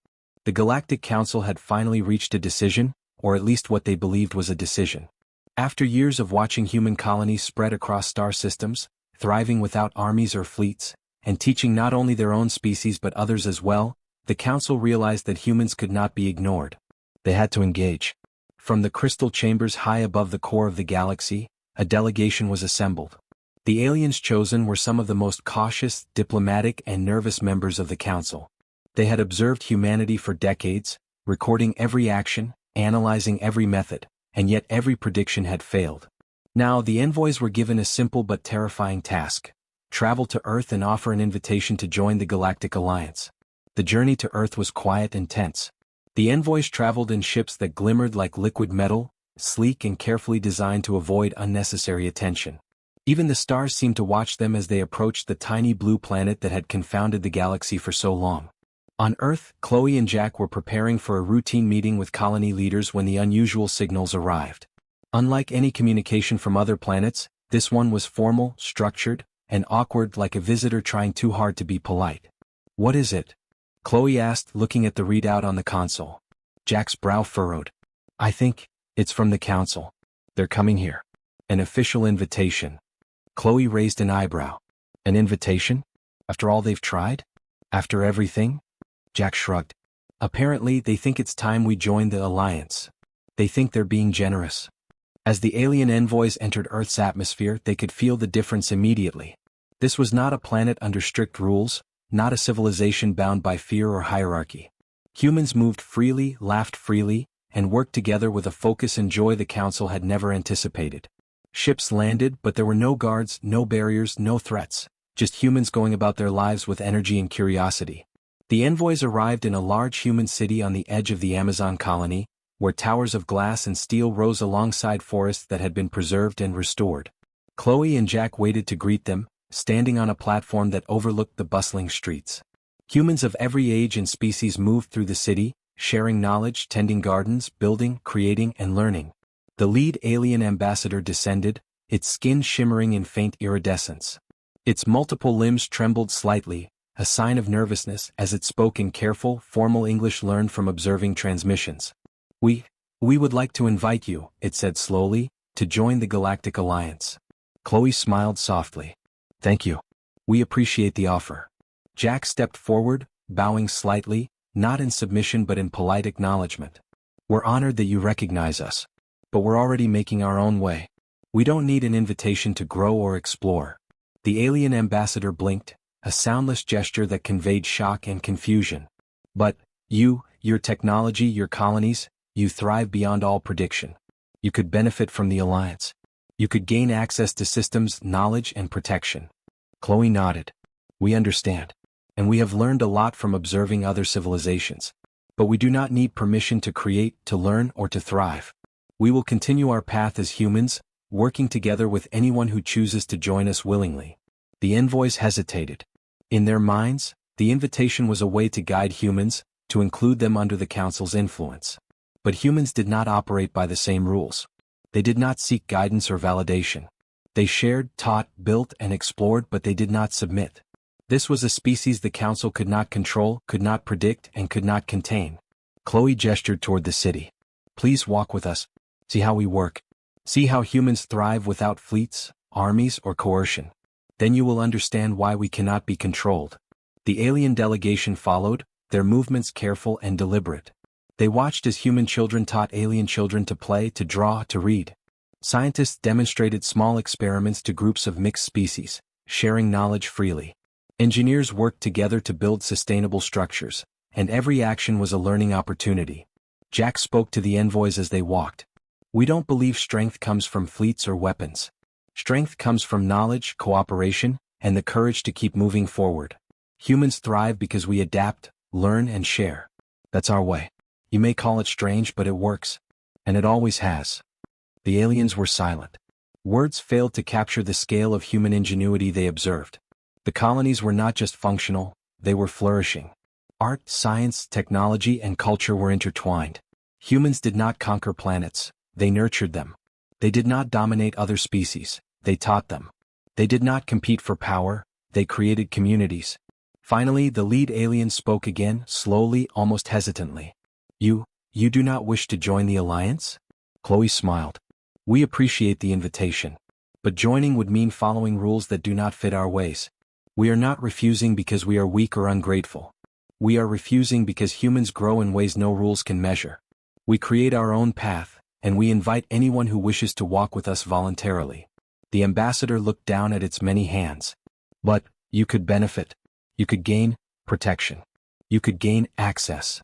The Galactic Council had finally reached a decision, or at least what they believed was a decision. After years of watching human colonies spread across star systems, thriving without armies or fleets, and teaching not only their own species but others as well, the Council realized that humans could not be ignored. They had to engage. From the crystal chambers high above the core of the galaxy, a delegation was assembled. The aliens chosen were some of the most cautious, diplomatic, and nervous members of the Council. They had observed humanity for decades, recording every action, analyzing every method, and yet every prediction had failed. Now the envoys were given a simple but terrifying task: travel to Earth and offer an invitation to join the Galactic Alliance. The journey to Earth was quiet and tense. The envoys traveled in ships that glimmered like liquid metal, sleek and carefully designed to avoid unnecessary attention. Even the stars seemed to watch them as they approached the tiny blue planet that had confounded the galaxy for so long. On Earth, Chloe and Jack were preparing for a routine meeting with colony leaders when the unusual signals arrived. Unlike any communication from other planets, this one was formal, structured, and awkward like a visitor trying too hard to be polite. "What is it?" Chloe asked, looking at the readout on the console. Jack's brow furrowed. "I think it's from the council. They're coming here. An official invitation." Chloe raised an eyebrow. "An invitation? After all they've tried? After everything?" Jack shrugged. "Apparently they think it's time we join the alliance. They think they're being generous." As the alien envoys entered Earth's atmosphere, they could feel the difference immediately. This was not a planet under strict rules, not a civilization bound by fear or hierarchy. Humans moved freely, laughed freely, and worked together with a focus and joy the council had never anticipated. Ships landed, but there were no guards, no barriers, no threats, just humans going about their lives with energy and curiosity. The envoys arrived in a large human city on the edge of the Amazon colony, where towers of glass and steel rose alongside forests that had been preserved and restored. Chloe and Jack waited to greet them, standing on a platform that overlooked the bustling streets. Humans of every age and species moved through the city, sharing knowledge, tending gardens, building, creating, and learning. The lead alien ambassador descended, its skin shimmering in faint iridescence. Its multiple limbs trembled slightly, a sign of nervousness, as it spoke in careful, formal English learned from observing transmissions. We would like to invite you," it said slowly, "to join the Galactic Alliance." Chloe smiled softly. "Thank you. We appreciate the offer." Jack stepped forward, bowing slightly, not in submission but in polite acknowledgement. "We're honored that you recognize us. But we're already making our own way. We don't need an invitation to grow or explore." The alien ambassador blinked, a soundless gesture that conveyed shock and confusion. "But, your technology, your colonies, you thrive beyond all prediction. You could benefit from the alliance. You could gain access to systems, knowledge, and protection." Chloe nodded. "We understand. And we have learned a lot from observing other civilizations. But we do not need permission to create, to learn, or to thrive. We will continue our path as humans, working together with anyone who chooses to join us willingly." The envoys hesitated. In their minds, the invitation was a way to guide humans, to include them under the council's influence. But humans did not operate by the same rules. They did not seek guidance or validation. They shared, taught, built, and explored, but they did not submit. This was a species the council could not control, could not predict, and could not contain. Chloe gestured toward the city. "Please walk with us. See how we work. See how humans thrive without fleets, armies, or coercion. Then you will understand why we cannot be controlled." The alien delegation followed, their movements careful and deliberate. They watched as human children taught alien children to play, to draw, to read. Scientists demonstrated small experiments to groups of mixed species, sharing knowledge freely. Engineers worked together to build sustainable structures, and every action was a learning opportunity. Jack spoke to the envoys as they walked. "We don't believe strength comes from fleets or weapons. Strength comes from knowledge, cooperation, and the courage to keep moving forward. Humans thrive because we adapt, learn, and share. That's our way. You may call it strange, but it works. And it always has." The aliens were silent. Words failed to capture the scale of human ingenuity they observed. The colonies were not just functional, they were flourishing. Art, science, technology, and culture were intertwined. Humans did not conquer planets, they nurtured them. They did not dominate other species, they taught them. They did not compete for power, they created communities. Finally, the lead alien spoke again, slowly, almost hesitantly. You do not wish to join the alliance?" Chloe smiled. "We appreciate the invitation. But joining would mean following rules that do not fit our ways. We are not refusing because we are weak or ungrateful. We are refusing because humans grow in ways no rules can measure. We create our own path, and we invite anyone who wishes to walk with us voluntarily." The ambassador looked down at its many hands. "But, you could benefit. You could gain protection. You could gain access."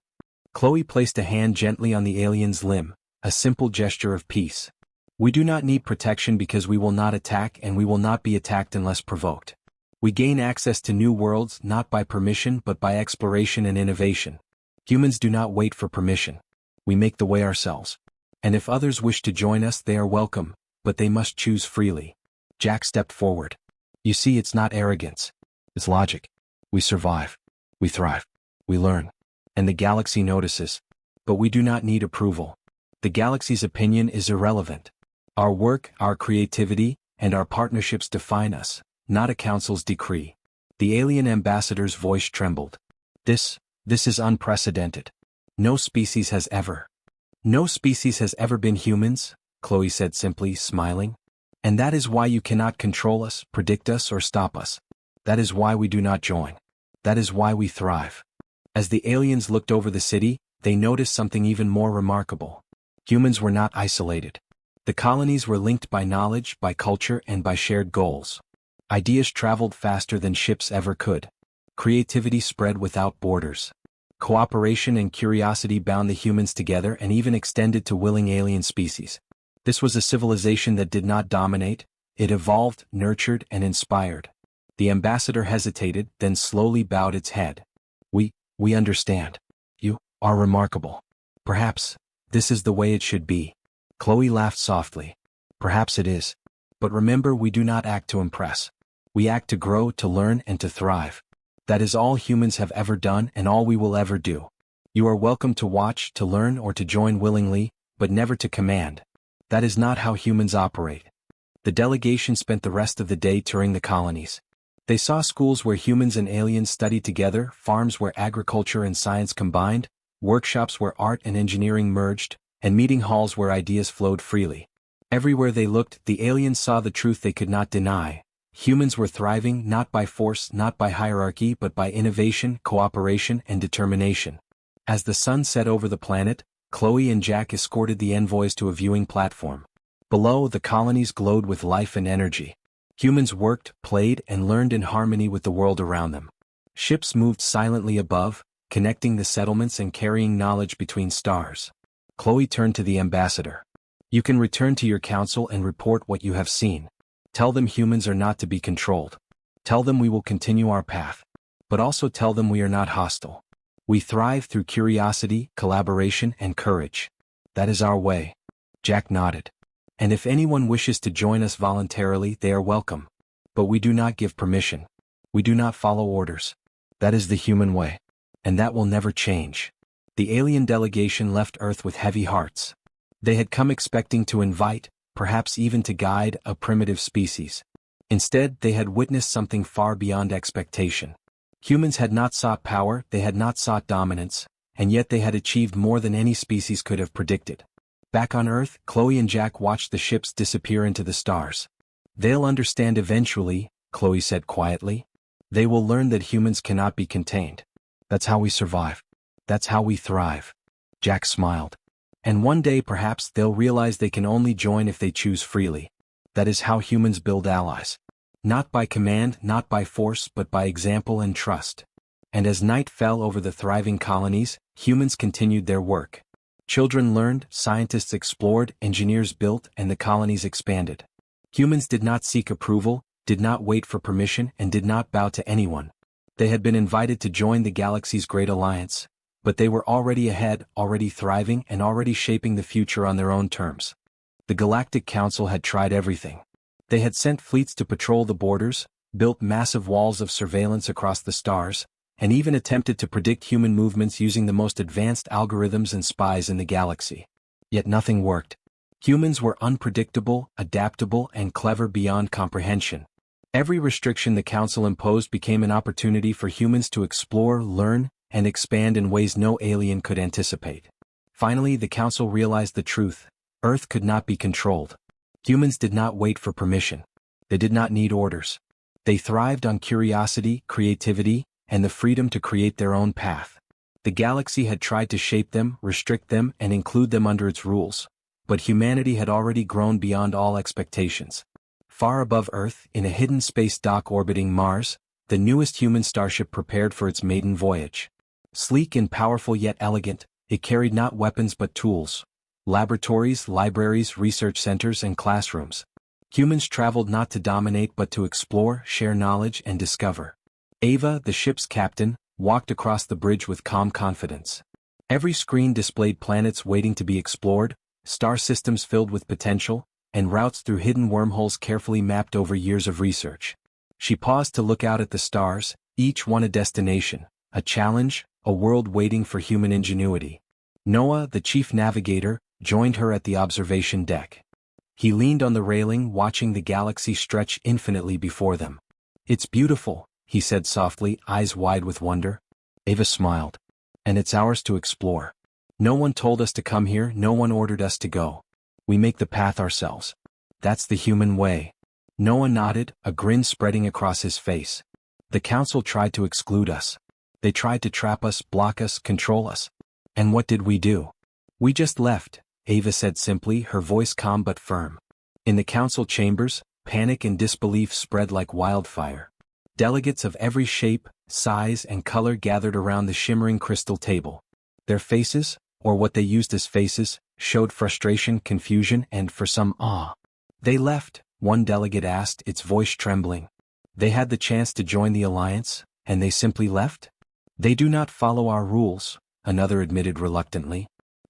Chloe placed a hand gently on the alien's limb, a simple gesture of peace. "We do not need protection because we will not attack and we will not be attacked unless provoked. We gain access to new worlds not by permission but by exploration and innovation. Humans do not wait for permission. We make the way ourselves. And if others wish to join us they are welcome, but they must choose freely." Jack stepped forward. "You see, it's not arrogance. It's logic. We survive. We thrive. We learn. And the galaxy notices. But we do not need approval. The galaxy's opinion is irrelevant. Our work, our creativity, and our partnerships define us, not a council's decree. The alien ambassador's voice trembled. This is unprecedented. No species has ever been humans, Chloe said simply, smiling. And that is why you cannot control us, predict us, or stop us. That is why we do not join. That is why we thrive. As the aliens looked over the city, they noticed something even more remarkable. Humans were not isolated. The colonies were linked by knowledge, by culture, and by shared goals. Ideas traveled faster than ships ever could. Creativity spread without borders. Cooperation and curiosity bound the humans together and even extended to willing alien species. This was a civilization that did not dominate, it evolved, nurtured, and inspired. The ambassador hesitated, then slowly bowed its head. We understand. You are remarkable. Perhaps this is the way it should be. Chloe laughed softly. Perhaps it is. But remember, we do not act to impress. We act to grow, to learn, and to thrive. That is all humans have ever done and all we will ever do. You are welcome to watch, to learn, or to join willingly, but never to command. That is not how humans operate. The delegation spent the rest of the day touring the colonies. They saw schools where humans and aliens studied together, farms where agriculture and science combined, workshops where art and engineering merged, and meeting halls where ideas flowed freely. Everywhere they looked, the aliens saw the truth they could not deny. Humans were thriving not by force, not by hierarchy, but by innovation, cooperation, and determination. As the sun set over the planet, Chloe and Jack escorted the envoys to a viewing platform. Below, the colonies glowed with life and energy. Humans worked, played, and learned in harmony with the world around them. Ships moved silently above, connecting the settlements and carrying knowledge between stars. Chloe turned to the ambassador. You can return to your council and report what you have seen. Tell them humans are not to be controlled. Tell them we will continue our path. But also tell them we are not hostile. We thrive through curiosity, collaboration, and courage. That is our way. Jack nodded. And if anyone wishes to join us voluntarily, they are welcome. But we do not give permission. We do not follow orders. That is the human way. And that will never change. The alien delegation left Earth with heavy hearts. They had come expecting to invite, perhaps even to guide, a primitive species. Instead, they had witnessed something far beyond expectation. Humans had not sought power, they had not sought dominance, and yet they had achieved more than any species could have predicted. Back on Earth, Chloe and Jack watched the ships disappear into the stars. They'll understand eventually, Chloe said quietly. They will learn that humans cannot be contained. That's how we survive. That's how we thrive. Jack smiled. And one day perhaps they'll realize they can only join if they choose freely. That is how humans build allies. Not by command, not by force, but by example and trust. And as night fell over the thriving colonies, humans continued their work. Children learned, scientists explored, engineers built, and the colonies expanded. Humans did not seek approval, did not wait for permission, and did not bow to anyone. They had been invited to join the galaxy's great alliance, but they were already ahead, already thriving, and already shaping the future on their own terms. The Galactic Council had tried everything. They had sent fleets to patrol the borders, built massive walls of surveillance across the stars, and even attempted to predict human movements using the most advanced algorithms and spies in the galaxy. Yet nothing worked. Humans were unpredictable, adaptable, and clever beyond comprehension. Every restriction the Council imposed became an opportunity for humans to explore, learn, and expand in ways no alien could anticipate. Finally, the Council realized the truth. Earth could not be controlled. Humans did not wait for permission. They did not need orders. They thrived on curiosity, creativity, and the freedom to create their own path. The galaxy had tried to shape them, restrict them, and include them under its rules, but humanity had already grown beyond all expectations. Far above Earth, in a hidden space dock orbiting Mars, the newest human starship prepared for its maiden voyage. Sleek and powerful yet elegant, it carried not weapons but tools. Laboratories, libraries, research centers, and classrooms. Humans traveled not to dominate but to explore, share knowledge, and discover. Ava, the ship's captain, walked across the bridge with calm confidence. Every screen displayed planets waiting to be explored, star systems filled with potential, and routes through hidden wormholes carefully mapped over years of research. She paused to look out at the stars, each one a destination, a challenge, a world waiting for human ingenuity. Noah, the chief navigator, joined her at the observation deck. He leaned on the railing watching the galaxy stretch infinitely before them. It's beautiful, he said softly, eyes wide with wonder. Ava smiled. And it's ours to explore. No one told us to come here, no one ordered us to go. We make the path ourselves. That's the human way. Noah nodded, a grin spreading across his face. The council tried to exclude us. They tried to trap us, block us, control us. And what did we do? We just left, Ava said simply, her voice calm but firm. In the council chambers, panic and disbelief spread like wildfire. Delegates of every shape, size, and color gathered around the shimmering crystal table. Their faces, or what they used as faces, showed frustration, confusion, and, for some, awe. They left, one delegate asked, its voice trembling. They had the chance to join the alliance, and they simply left? They do not follow our rules, another admitted reluctantly.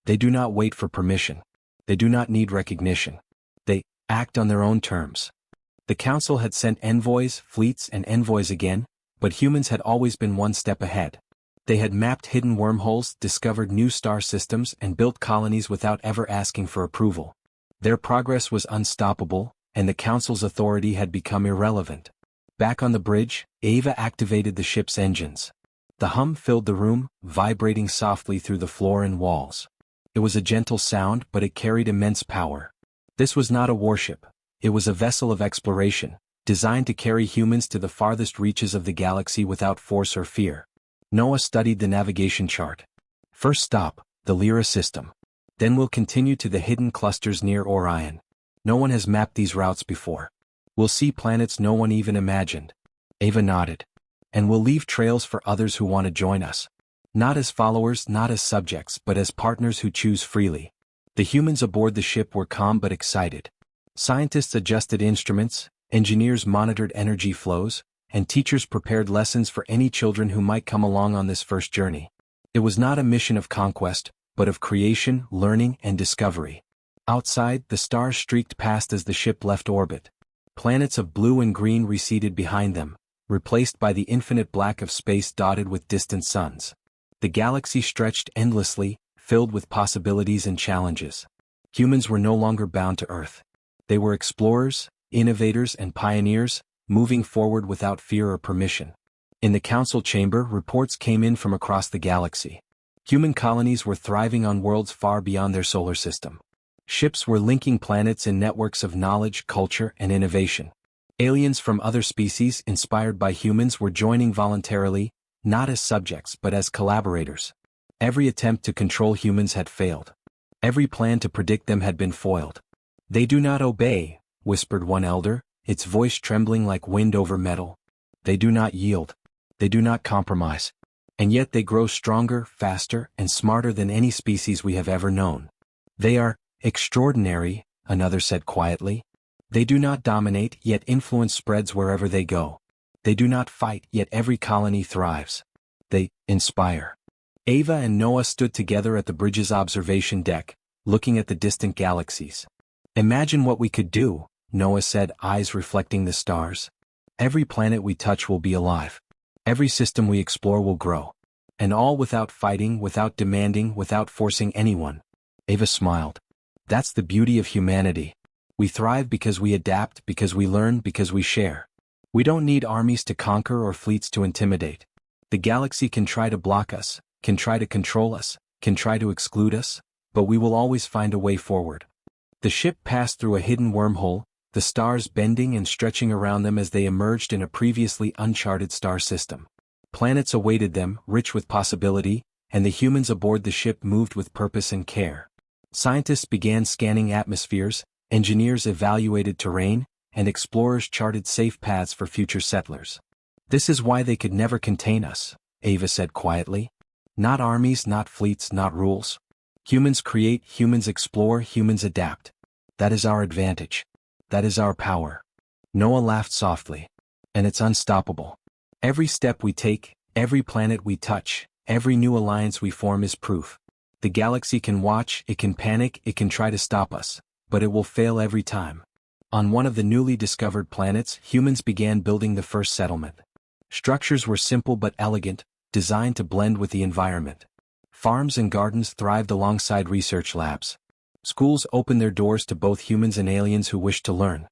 They do not wait for permission. They do not need recognition. They act on their own terms. The council had sent envoys, fleets, and envoys again, but humans had always been one step ahead. They had mapped hidden wormholes, discovered new star systems, and built colonies without ever asking for approval. Their progress was unstoppable, and the council's authority had become irrelevant. Back on the bridge, Ava activated the ship's engines. The hum filled the room, vibrating softly through the floor and walls. It was a gentle sound, but it carried immense power. This was not a warship. It was a vessel of exploration, designed to carry humans to the farthest reaches of the galaxy without force or fear. Noah studied the navigation chart. First stop, the Lyra system. Then we'll continue to the hidden clusters near Orion. No one has mapped these routes before. We'll see planets no one even imagined. Ava nodded. And we'll leave trails for others who want to join us. Not as followers, not as subjects, but as partners who choose freely. The humans aboard the ship were calm but excited. Scientists adjusted instruments, engineers monitored energy flows, and teachers prepared lessons for any children who might come along on this first journey. It was not a mission of conquest, but of creation, learning, and discovery. Outside, the stars streaked past as the ship left orbit. Planets of blue and green receded behind them, replaced by the infinite black of space dotted with distant suns. The galaxy stretched endlessly, filled with possibilities and challenges. Humans were no longer bound to Earth. They were explorers, innovators, and pioneers, moving forward without fear or permission. In the council chamber, reports came in from across the galaxy. Human colonies were thriving on worlds far beyond their solar system. Ships were linking planets in networks of knowledge, culture, and innovation. Aliens from other species, inspired by humans, were joining voluntarily, not as subjects but as collaborators. Every attempt to control humans had failed. Every plan to predict them had been foiled. They do not obey, whispered one elder, its voice trembling like wind over metal. They do not yield. They do not compromise. And yet they grow stronger, faster, and smarter than any species we have ever known. They are extraordinary, another said quietly. They do not dominate, yet influence spreads wherever they go. They do not fight, yet every colony thrives. They inspire. Ava and Noah stood together at the bridge's observation deck, looking at the distant galaxies. Imagine what we could do, Noah said, eyes reflecting the stars. Every planet we touch will be alive. Every system we explore will grow. And all without fighting, without demanding, without forcing anyone. Ava smiled. That's the beauty of humanity. We thrive because we adapt, because we learn, because we share. We don't need armies to conquer or fleets to intimidate. The galaxy can try to block us, can try to control us, can try to exclude us, but we will always find a way forward. The ship passed through a hidden wormhole, the stars bending and stretching around them as they emerged in a previously uncharted star system. Planets awaited them, rich with possibility, and the humans aboard the ship moved with purpose and care. Scientists began scanning atmospheres, engineers evaluated terrain, and explorers charted safe paths for future settlers. This is why they could never contain us, Ava said quietly. Not armies, not fleets, not rules. Humans create, humans explore, humans adapt. That is our advantage. That is our power. Noah laughed softly. And it's unstoppable. Every step we take, every planet we touch, every new alliance we form is proof. The galaxy can watch, it can panic, it can try to stop us, but it will fail every time. On one of the newly discovered planets, humans began building the first settlement. Structures were simple but elegant, designed to blend with the environment. Farms and gardens thrived alongside research labs. Schools opened their doors to both humans and aliens who wished to learn.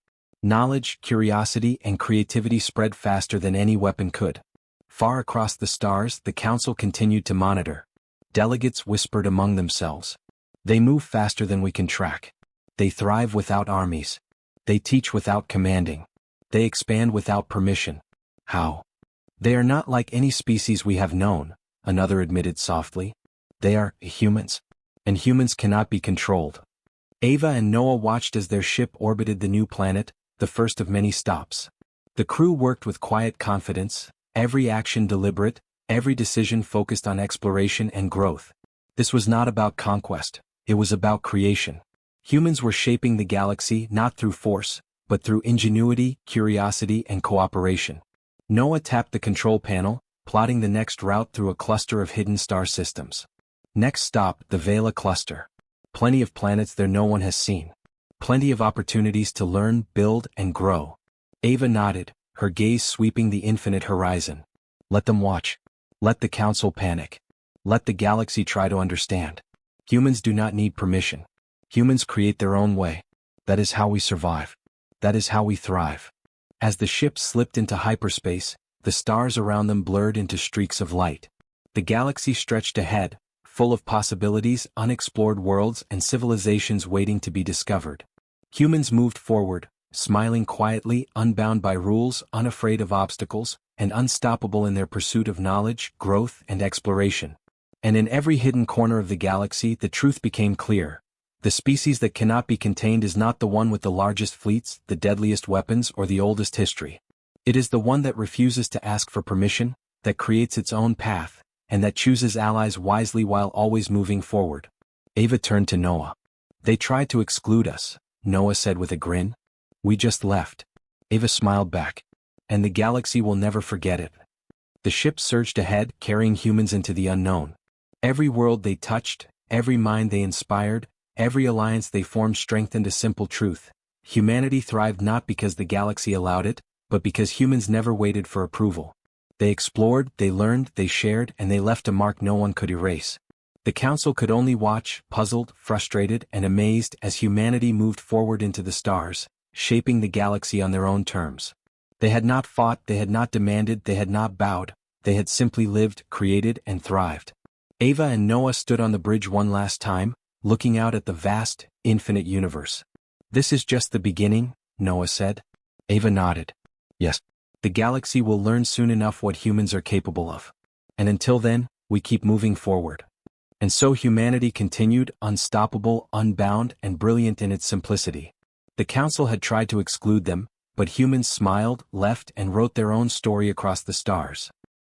Knowledge, curiosity, and creativity spread faster than any weapon could. Far across the stars, the council continued to monitor. Delegates whispered among themselves. They move faster than we can track. They thrive without armies. They teach without commanding. They expand without permission. How? They are not like any species we have known, another admitted softly. They are humans. And humans cannot be controlled. Ava and Noah watched as their ship orbited the new planet, the first of many stops. The crew worked with quiet confidence, every action deliberate, every decision focused on exploration and growth. This was not about conquest, it was about creation. Humans were shaping the galaxy not through force, but through ingenuity, curiosity, and cooperation. Noah tapped the control panel, plotting the next route through a cluster of hidden star systems. Next stop, the Vela cluster. Plenty of planets there no one has seen. Plenty of opportunities to learn, build, and grow. Ava nodded, her gaze sweeping the infinite horizon. Let them watch. Let the council panic. Let the galaxy try to understand. Humans do not need permission. Humans create their own way. That is how we survive. That is how we thrive. As the ship slipped into hyperspace, the stars around them blurred into streaks of light. The galaxy stretched ahead, full of possibilities, unexplored worlds, and civilizations waiting to be discovered. Humans moved forward, smiling quietly, unbound by rules, unafraid of obstacles, and unstoppable in their pursuit of knowledge, growth, and exploration. And in every hidden corner of the galaxy, the truth became clear. The species that cannot be contained is not the one with the largest fleets, the deadliest weapons, or the oldest history. It is the one that refuses to ask for permission, that creates its own path, and that chooses allies wisely while always moving forward. Ava turned to Noah. They tried to exclude us, Noah said with a grin. We just left. Ava smiled back. And the galaxy will never forget it. The ship surged ahead, carrying humans into the unknown. Every world they touched, every mind they inspired, every alliance they formed strengthened a simple truth. Humanity thrived not because the galaxy allowed it, but because humans never waited for approval. They explored, they learned, they shared, and they left a mark no one could erase. The council could only watch, puzzled, frustrated, and amazed as humanity moved forward into the stars, shaping the galaxy on their own terms. They had not fought, they had not demanded, they had not bowed, they had simply lived, created, and thrived. Ava and Noah stood on the bridge one last time, looking out at the vast, infinite universe. This is just the beginning, Noah said. Ava nodded. Yes. The galaxy will learn soon enough what humans are capable of. And until then, we keep moving forward. And so humanity continued, unstoppable, unbound, and brilliant in its simplicity. The council had tried to exclude them, but humans smiled, left, and wrote their own story across the stars.